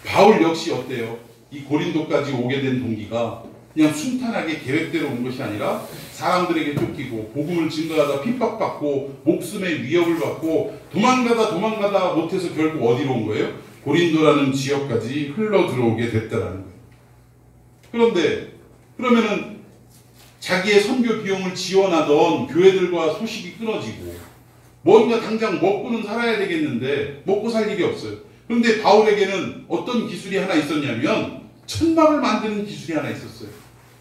바울 역시 어때요? 이 고린도까지 오게 된 동기가 그냥 순탄하게 계획대로 온 것이 아니라 사람들에게 쫓기고 복음을 증거하다 핍박받고 목숨의 위협을 받고 도망가다 못해서 결국 어디로 온 거예요? 고린도라는 지역까지 흘러 들어오게 됐다라는 거예요. 그런데 그러면은 자기의 선교 비용을 지원하던 교회들과 소식이 끊어지고 뭔가 당장 먹고는 살아야 되겠는데 먹고 살 일이 없어요. 그런데 바울에게는 어떤 기술이 하나 있었냐면 천막을 만드는 기술이 하나 있었어요.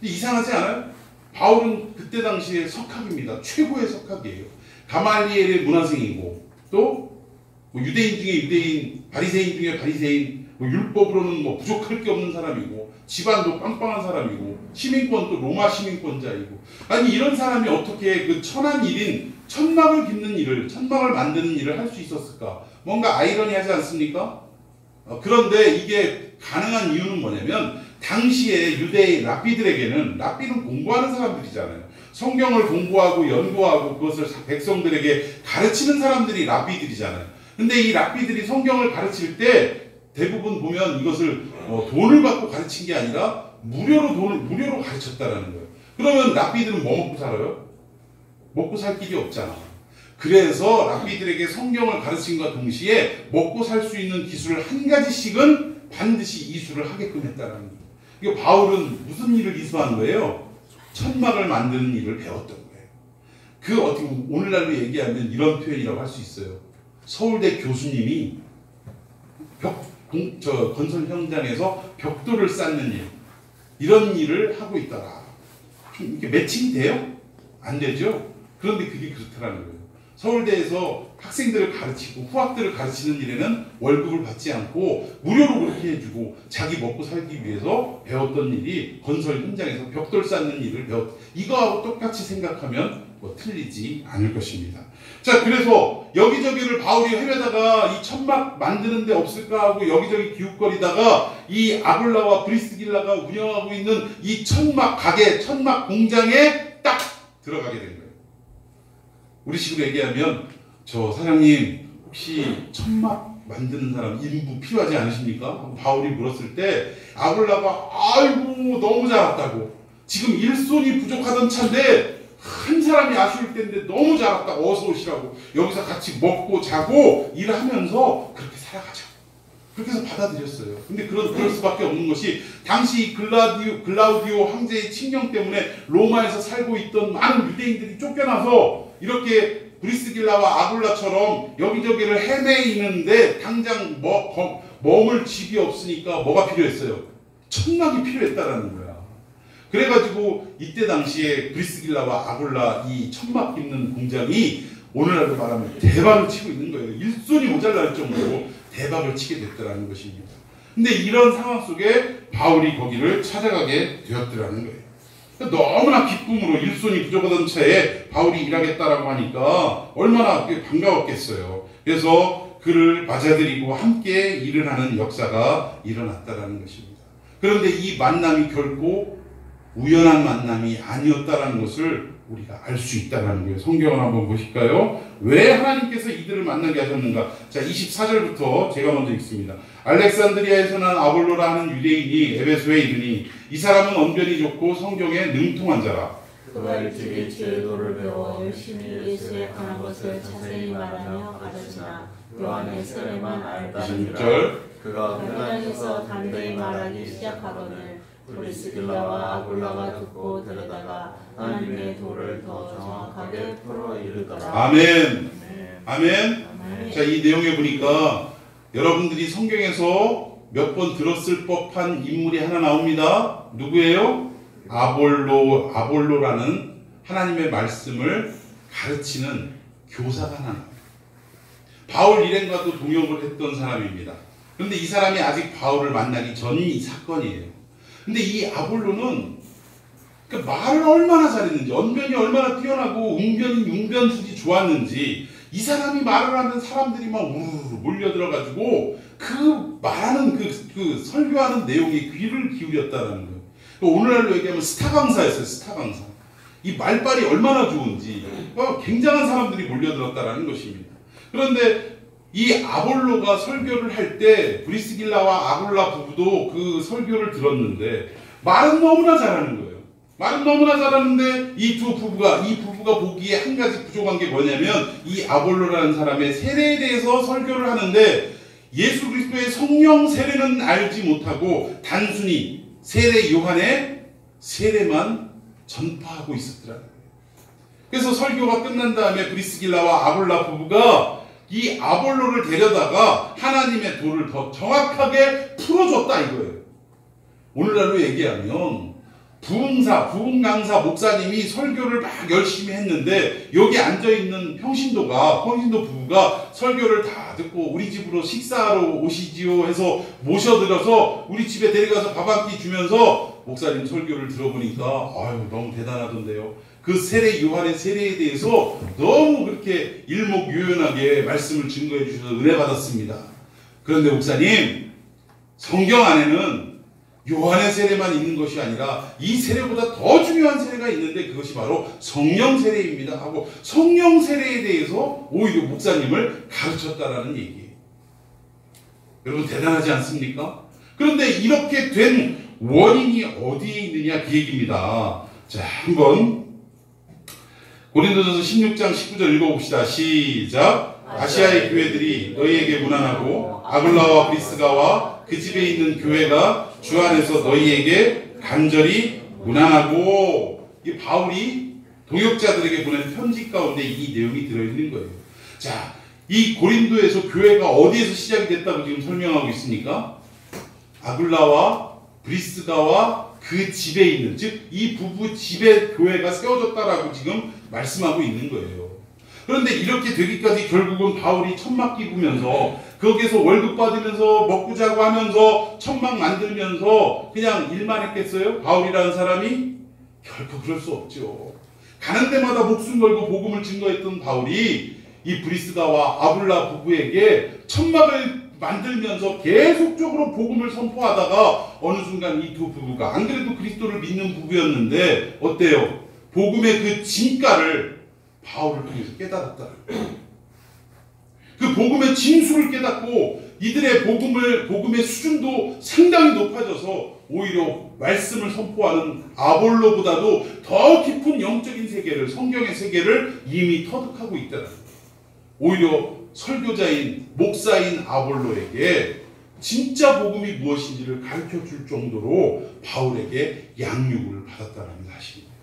이상하지 않아요? 바울은 그때 당시에 석학입니다. 최고의 석학이에요. 가말리엘의 문화생이고 또 유대인 중에 유대인, 바리새인 중에 바리새인, 율법으로는 부족할 게 없는 사람이고 집안도 빵빵한 사람이고 시민권도 로마 시민권자이고 아니 이런 사람이 어떻게 그 천한 일인 천막을 빚는 일을 천막을 만드는 일을 할 수 있었을까? 뭔가 아이러니하지 않습니까? 그런데 이게 가능한 이유는 뭐냐면 당시에 유대의 랍비들에게는 랍비는 공부하는 사람들이잖아요. 성경을 공부하고 연구하고 그것을 백성들에게 가르치는 사람들이 랍비들이잖아요. 근데 이 랍비들이 성경을 가르칠 때 대부분 보면 이것을 돈을 받고 가르친 게 아니라 무료로 가르쳤다라는 거예요. 그러면 랍비들은 뭐 먹고 살아요? 먹고 살 길이 없잖아. 그래서 랍비들에게 성경을 가르침과 동시에 먹고 살 수 있는 기술을 한 가지씩은 반드시 이수를 하게끔 했다는 거예요. 이게 바울은 무슨 일을 이수한 거예요? 천막을 만드는 일을 배웠던 거예요. 그 어떻게 오늘날로 얘기하면 이런 표현이라고 할 수 있어요. 서울대 교수님이 건설 현장에서 벽돌을 쌓는 일, 이런 일을 하고 있더라. 좀 이게 매칭이 돼요? 안 되죠? 그런데 그게 그렇다라는 거예요. 서울대에서 학생들을 가르치고 후학들을 가르치는 일에는 월급을 받지 않고 무료로 그렇게 해주고 자기 먹고 살기 위해서 배웠던 일이 건설 현장에서 벽돌 쌓는 일을 이거하고 똑같이 생각하면 틀리지 않을 것입니다. 자, 그래서 여기저기를 바울이 헤매다가 이 천막 만드는 데 없을까 하고 여기저기 기웃거리다가 이 아굴라와 브리스길라가 운영하고 있는 이 천막 가게, 천막 공장에 딱 들어가게 된 거예요. 우리 식으로 얘기하면 저 사장님 혹시 천막 만드는 사람 인부 필요하지 않으십니까? 바울이 물었을 때 아굴라가 아이고 너무 잘왔다고 지금 일손이 부족하던 차인데 한 사람이 아쉬울 때인데 너무 잘왔다고 어서 오시라고 여기서 같이 먹고 자고 일하면서 그렇게 살아가자고 그렇게 해서 받아들였어요. 근데 그럴 수밖에 없는 것이 당시 글라우디오 황제의 칙령 때문에 로마에서 살고 있던 많은 유대인들이 쫓겨나서 이렇게 브리스길라와 아굴라처럼 여기저기를 헤매이는데 당장 머물 집이 없으니까 뭐가 필요했어요? 천막이 필요했다라는 거야. 그래가지고 이때 당시에 브리스길라와 아굴라 이 천막 빚는 공장이 오늘날로 말하면 대박을 치고 있는 거예요. 일손이 모자랄 정도로 대박을 치게 됐더라는 것입니다. 근데 이런 상황 속에 바울이 거기를 찾아가게 되었더라는 거예요. 너무나 기쁨으로 일손이 부족하던 차에 바울이 일하겠다라고 하니까 얼마나 반가웠겠어요. 그래서 그를 맞아들이고 함께 일을 하는 역사가 일어났다라는 것입니다. 그런데 이 만남이 결코 우연한 만남이 아니었다라는 것을 우리가 알 수 있다는 거예요. 성경을 한번 보실까요? 왜 하나님께서 이들을 만나게 하셨는가? 자, 24절부터 제가 먼저 읽습니다. 알렉산드리아에서 난 아볼로라 하는 유대인이 에베소에 이르니 이 사람은 언변이 좋고 성경에 능통한 자라. 그가 일찍이 제도를 배워 열심히 예수에 관한 것을 자세히 말하며 가르치나 그 안에 세례만 알다니라. 26절 그가 현장에서 담대히 말하기 시작하거늘 브리스길라와 아굴라가 듣고 데려다가 하나님의 도를 더 정확하게 풀어 이르더라. 아멘. 아멘. 아멘. 자, 이 내용에 보니까 여러분들이 성경에서 몇 번 들었을 법한 인물이 하나 나옵니다. 누구예요? 아볼로라는 하나님의 말씀을 가르치는 교사가 하나 나옵니다. 바울 일행과도 동역을 했던 사람입니다. 그런데 이 사람이 아직 바울을 만나기 전이 사건이에요. 근데 이 아볼로는 말을 얼마나 잘했는지, 언변이 얼마나 뛰어나고 웅변수지 좋았는지 이 사람이 말을 하면 사람들이 막 우르르 몰려들어가지고 그 말하는 그 설교하는 내용에 귀를 기울였다는 거예요. 오늘날로 얘기하면 스타 강사였어요. 스타 강사. 이 말빨이 얼마나 좋은지 굉장한 사람들이 몰려들었다라는 것입니다. 그런데 이 아볼로가 설교를 할 때 브리스길라와 아굴라 부부도 그 설교를 들었는데 말은 너무나 잘하는 거예요. 말은 너무나 잘하는데 이 부부가 보기에 한 가지 부족한 게 뭐냐면 이 아볼로라는 사람의 세례에 대해서 설교를 하는데 예수 그리스도의 성령 세례는 알지 못하고 단순히 세례 요한의 세례만 전파하고 있었더라. 그래서 설교가 끝난 다음에 브리스길라와 아굴라 부부가 이 아볼로를 데려다가 하나님의 도를 더 정확하게 풀어줬다 이거예요. 오늘날로 얘기하면 부흥사, 부흥강사 목사님이 설교를 막 열심히 했는데 여기 앉아있는 평신도 부부가 설교를 다 듣고 우리 집으로 식사하러 오시지요 해서 모셔들어서 우리 집에 데려가서 밥 한 끼 주면서 목사님 설교를 들어보니까 아유 너무 대단하던데요. 그 세례 요한의 세례에 대해서 너무 그렇게 일목요연하게 말씀을 증거해 주셔서 은혜 받았습니다. 그런데 목사님 성경 안에는 요한의 세례만 있는 것이 아니라 이 세례보다 더 중요한 세례가 있는데 그것이 바로 성령 세례입니다 하고 성령 세례에 대해서 오히려 목사님을 가르쳤다라는 얘기예요. 여러분 대단하지 않습니까? 그런데 이렇게 된 원인이 어디에 있느냐 그 얘기입니다. 자, 한번 고린도전서 16장 19절 읽어봅시다. 시작. 아시아의 교회들이 너희에게 무난하고 아굴라와 브리스가와 그 집에 있는 교회가 주 안에서 너희에게 간절히 무난하고 이 바울이 동역자들에게 보낸 편지 가운데 이 내용이 들어있는 거예요. 자, 이 고린도에서 교회가 어디에서 시작이 됐다고 지금 설명하고 있습니까? 아굴라와 브리스가와 그 집에 있는, 즉 이 부부 집에 교회가 세워졌다라고 지금 말씀하고 있는 거예요. 그런데 이렇게 되기까지 결국은 바울이 천막 끼우면서 거기서 월급 받으면서 먹고 자고 하면서 천막 만들면서 그냥 일만 했겠어요? 바울이라는 사람이? 결코 그럴 수 없죠. 가는 데마다 목숨 걸고 복음을 증거했던 바울이 이 브리스가와 아굴라 부부에게 천막을 만들면서 계속적으로 복음을 선포하다가 어느 순간 이 두 부부가 안 그래도 그리스도를 믿는 부부였는데 어때요? 복음의 그 진가를 바울을 통해서 깨달았다. 그 복음의 진수를 깨닫고 이들의 복음의 수준도 상당히 높아져서 오히려 말씀을 선포하는 아볼로보다도 더 깊은 영적인 세계를, 성경의 세계를 이미 터득하고 있다. 오히려 설교자인 목사인 아볼로에게 진짜 복음이 무엇인지를 가르쳐줄 정도로 바울에게 양육을 받았다는 사실입니다.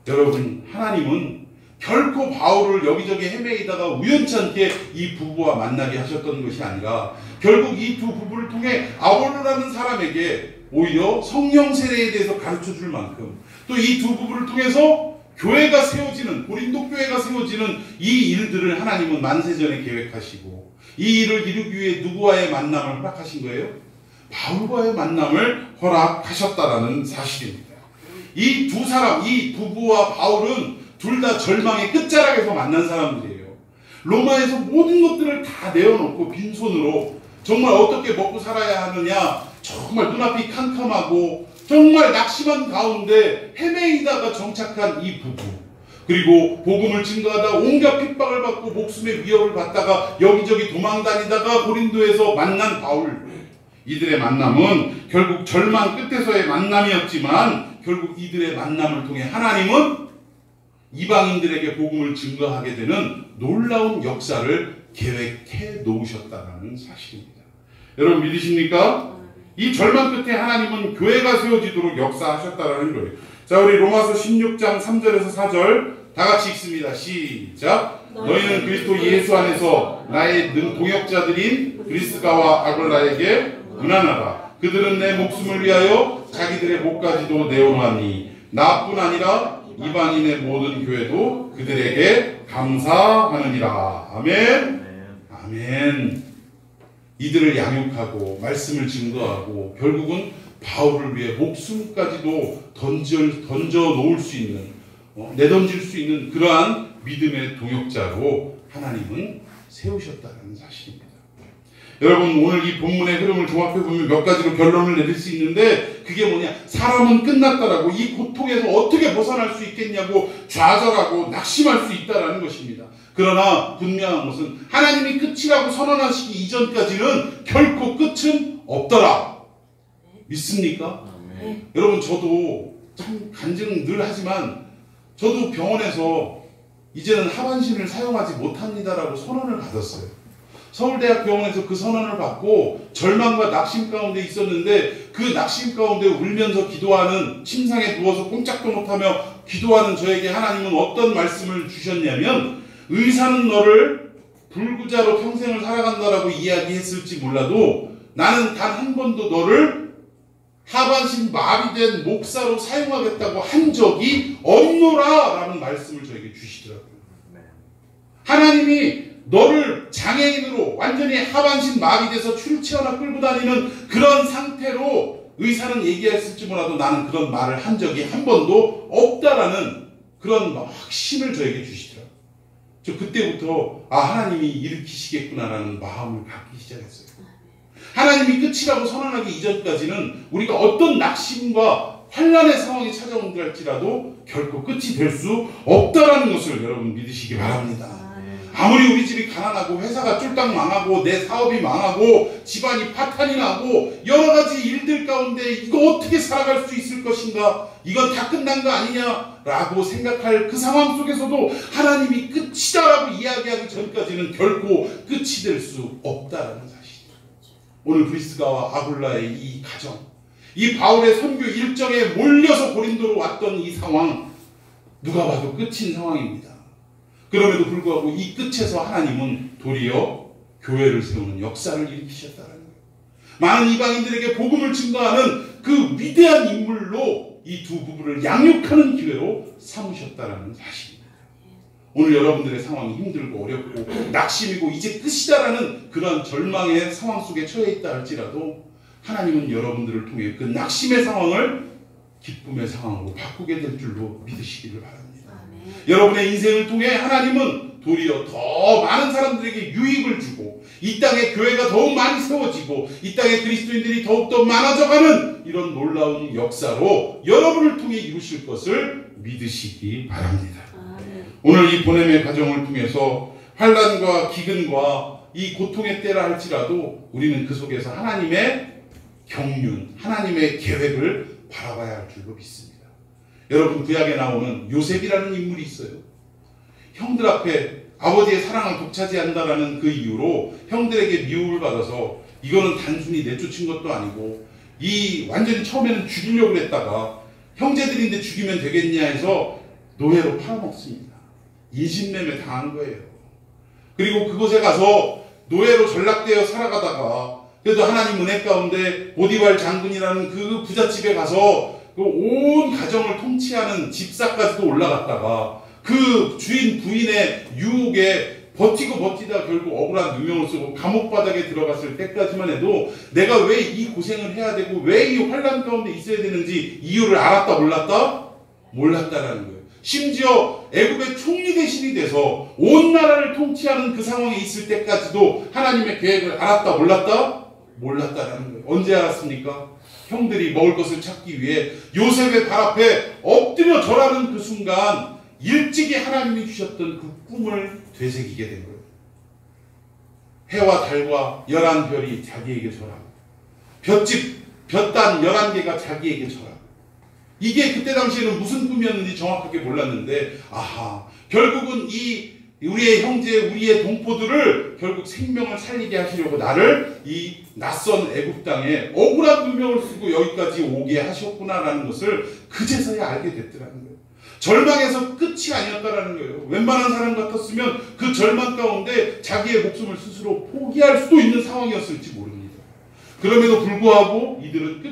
여러분, 하나님은 결코 바울을 여기저기 헤매이다가 우연찮게 이 부부와 만나게 하셨던 것이 아니라 결국 이 두 부부를 통해 아볼로라는 사람에게 오히려 성령 세례에 대해서 가르쳐줄 만큼 또 이 두 부부를 통해서 교회가 세워지는, 고린도 교회가 세워지는 이 일들을 하나님은 만세전에 계획하시고 이 일을 이루기 위해 누구와의 만남을 허락하신 거예요? 바울과의 만남을 허락하셨다라는 사실입니다. 이 두 사람, 이 부부와 바울은 둘 다 절망의 끝자락에서 만난 사람들이에요. 로마에서 모든 것들을 다 내어놓고 빈손으로 정말 어떻게 먹고 살아야 하느냐, 정말 눈앞이 캄캄하고 정말 낙심한 가운데 헤매이다가 정착한 이 부부, 그리고 복음을 증거하다 온갖 핍박을 받고 목숨의 위협을 받다가 여기저기 도망다니다가 고린도에서 만난 바울, 이들의 만남은 결국 절망 끝에서의 만남이었지만 결국 이들의 만남을 통해 하나님은 이방인들에게 복음을 증거하게 되는 놀라운 역사를 계획해 놓으셨다는 사실입니다. 여러분 믿으십니까? 이 절망 끝에 하나님은 교회가 세워지도록 역사하셨다는 거예요. 자, 우리 로마서 16장 3절에서 4절 다 같이 읽습니다. 시작. 너희는 그리스도 예수 안에서 나의 동역자들인 브리스가와 아굴라에게 무난하라. 그들은 내 목숨을 위하여 자기들의 목까지도 내어놓았니. 나뿐 아니라 이방인의 모든 교회도 그들에게 감사하느니라. 아멘. 아멘. 이들을 양육하고 말씀을 증거하고 결국은 바울을 위해 목숨까지도 던져 놓을 수 있는, 내던질 수 있는 그러한 믿음의 동역자로 하나님은 세우셨다는 사실입니다. 여러분, 오늘 이 본문의 흐름을 종합해 보면 몇 가지로 결론을 내릴 수 있는데 그게 뭐냐? 사람은 끝났다라고, 이 고통에서 어떻게 벗어날 수 있겠냐고 좌절하고 낙심할 수 있다라는 것입니다. 그러나 분명한 것은 하나님이 끝이라고 선언하시기 이전까지는 결코 끝은 없더라. 믿습니까? 아멘. 여러분, 저도 참 간증 늘 하지만 저도 병원에서 이제는 하반신을 사용하지 못합니다라고 선언을 받았어요. 서울대학병원에서 그 선언을 받고 절망과 낙심 가운데 있었는데, 그 낙심 가운데 울면서 기도하는, 침상에 누워서 꼼짝도 못하며 기도하는 저에게 하나님은 어떤 말씀을 주셨냐면, 의사는 너를 불구자로 평생을 살아간다라고 이야기했을지 몰라도 나는 단 한 번도 너를 하반신 마비된 목사로 사용하겠다고 한 적이 없노라 라는 말씀을 저에게 주시더라고요. 하나님이 너를 장애인으로 완전히 하반신 마비돼서 휠체어나 끌고 다니는 그런 상태로 의사는 얘기했을지 몰라도 나는 그런 말을 한 적이 한 번도 없다라는 그런 확신을 저에게 주시더라고요. 저 그때부터 하나님이 일으키시겠구나라는 마음을 갖기 시작했어요. 하나님이 끝이라고 선언하기 이전까지는 우리가 어떤 낙심과 환난의 상황이 찾아온다 할지라도 결코 끝이 될 수 없다라는 것을 여러분 믿으시기 바랍니다. 아무리 우리 집이 가난하고 회사가 쫄딱 망하고 내 사업이 망하고 집안이 파탄이 나고 여러 가지 일들 가운데 이거 어떻게 살아갈 수 있을 것인가, 이건 다 끝난 거 아니냐라고 생각할 그 상황 속에서도 하나님이 끝이다라고 이야기하기 전까지는 결코 끝이 될 수 없다라는 사실입니다. 오늘 브리스가와 아굴라의 이 가정, 이 바울의 선교 일정에 몰려서 고린도로 왔던 이 상황, 누가 봐도 끝인 상황입니다. 그럼에도 불구하고 이 끝에서 하나님은 도리어 교회를 세우는 역사를 일으키셨다는 거예요. 많은 이방인들에게 복음을 증거하는 그 위대한 인물로 이 두 부부를 양육하는 기회로 삼으셨다는 사실입니다. 오늘 여러분들의 상황이 힘들고 어렵고 낙심이고 이제 끝이다라는 그런 절망의 상황 속에 처해 있다 할지라도 하나님은 여러분들을 통해 그 낙심의 상황을 기쁨의 상황으로 바꾸게 될 줄로 믿으시기를 바랍니다. 여러분의 인생을 통해 하나님은 도리어 더 많은 사람들에게 유익을 주고 이 땅에 교회가 더욱 많이 세워지고 이 땅에 그리스도인들이 더욱더 많아져가는 이런 놀라운 역사로 여러분을 통해 이루실 것을 믿으시기 바랍니다. 오늘 이 보냄의 과정을 통해서 환난과 기근과 이 고통의 때라 할지라도 우리는 그 속에서 하나님의 경륜, 하나님의 계획을 바라봐야 할 줄로 믿습니다. 여러분, 구약에 나오는 요셉이라는 인물이 있어요. 형들 앞에 아버지의 사랑을 독차지한다라는 그 이유로 형들에게 미움을 받아서 이거는 단순히 내쫓은 것도 아니고 완전히 처음에는 죽이려고 했다가 형제들인데 죽이면 되겠냐 해서 노예로 팔아먹습니다. 인신매매 당한 거예요. 그리고 그곳에 가서 노예로 전락되어 살아가다가 그래도 하나님 은혜 가운데 보디발 장군이라는 그 부잣집에 가서 온 가정을 통치하는 집사까지도 올라갔다가 그 주인 부인의 유혹에 버티고 버티다 결국 억울한 누명을 쓰고 감옥 바닥에 들어갔을 때까지만 해도 내가 왜 이 고생을 해야 되고 왜 이 환난 가운데 있어야 되는지 이유를 알았다 몰랐다? 몰랐다라는 거예요. 심지어 애굽의 총리 대신이 돼서 온 나라를 통치하는 그 상황에 있을 때까지도 하나님의 계획을 알았다 몰랐다? 몰랐다라는 거예요. 언제 알았습니까? 형들이 먹을 것을 찾기 위해 요셉의 발 앞에 엎드려 절하는 그 순간 일찍이 하나님이 주셨던 그 꿈을 되새기게 된 거예요. 해와 달과 11별이 자기에게 절하고 볕단 11개가 자기에게 절하고, 이게 그때 당시에는 무슨 꿈이었는지 정확하게 몰랐는데 결국은 우리의 형제, 우리의 동포들을 결국 생명을 살리게 하시려고 나를 이 낯선 애굽 땅에 억울한 누명을 쓰고 여기까지 오게 하셨구나라는 것을 그제서야 알게 됐더라는 거예요. 절망에서 끝이 아니었다라는 거예요. 웬만한 사람 같았으면 그 절망 가운데 자기의 목숨을 스스로 포기할 수도 있는 상황이었을지 모릅니다. 그럼에도 불구하고 이들은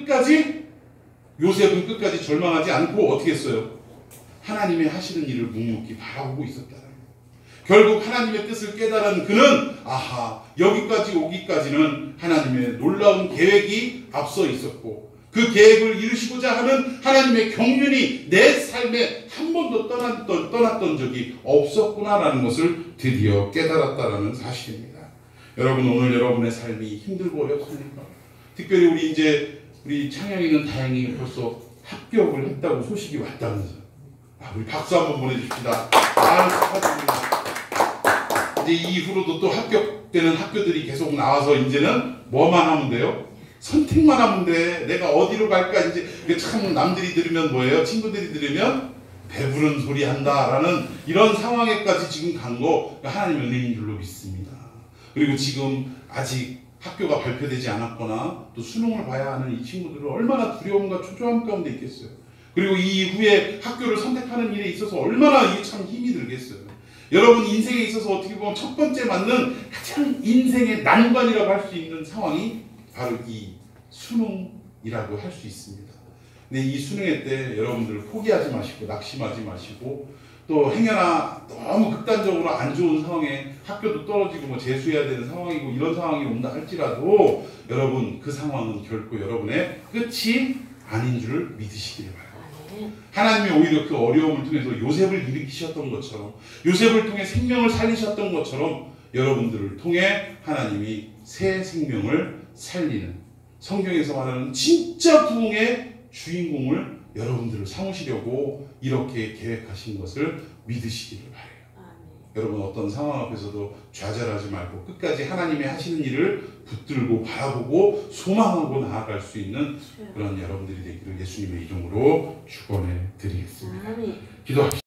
요셉은 끝까지 절망하지 않고 어떻게 했어요? 하나님의 하시는 일을 묵묵히 바라보고 있었다는 거예요. 결국 하나님의 뜻을 깨달은 그는 여기까지 오기까지는 하나님의 놀라운 계획이 앞서 있었고 그 계획을 이루시고자 하는 하나님의 경륜이 내 삶에 한 번도 떠났던 적이 없었구나라는 것을 드디어 깨달았다라는 사실입니다. 여러분, 오늘 여러분의 삶이 힘들고 어렵습니까? 특별히 우리 이제 우리 창영이는 다행히 벌써 합격을 했다고 소식이 왔다면서요. 우리 박수 한번 보내줍시다. 축하드립니다. 이제 이후로도 또 합격되는 학교들이 계속 나와서 이제는 뭐만 하면 돼요? 선택만 하면 돼. 내가 어디로 갈까? 이제 참 남들이 들으면 뭐예요? 친구들이 들으면 배부른 소리 한다라는 이런 상황에까지 지금 간 거 하나님의 은혜인 줄로 믿습니다. 그리고 지금 아직 학교가 발표되지 않았거나 또 수능을 봐야 하는 이 친구들은 얼마나 두려움과 초조함 가운데 있겠어요. 그리고 이후에 학교를 선택하는 일에 있어서 얼마나 이게 참 힘이 들겠어요. 여러분 인생에 있어서 어떻게 보면 첫 번째 맞는 가장 인생의 난관이라고 할 수 있는 상황이 바로 이 수능이라고 할 수 있습니다. 근데 이 수능회 때 여러분들 포기하지 마시고 낙심하지 마시고 또 행여나 너무 극단적으로 안 좋은 상황에 학교도 떨어지고 뭐 재수해야 되는 상황이고 이런 상황이 온다 할지라도 여러분 그 상황은 결코 여러분의 끝이 아닌 줄 믿으시길 바랍니다. 하나님이 오히려 그 어려움을 통해서 요셉을 일으키셨던 것처럼 요셉을 통해 생명을 살리셨던 것처럼 여러분들을 통해 하나님이 새 생명을 살리는 성경에서 말하는 진짜 부흥의 주인공을 여러분들을 삼으시려고 이렇게 계획하신 것을 믿으시기를 바라요. 여러분 어떤 상황 앞에서도 좌절하지 말고 끝까지 하나님이 하시는 일을 붙들고 바라보고 소망하고 나아갈 수 있는 그런 여러분들이 되기를 예수님의 이름으로 축원해 드리겠습니다. 기도합시다.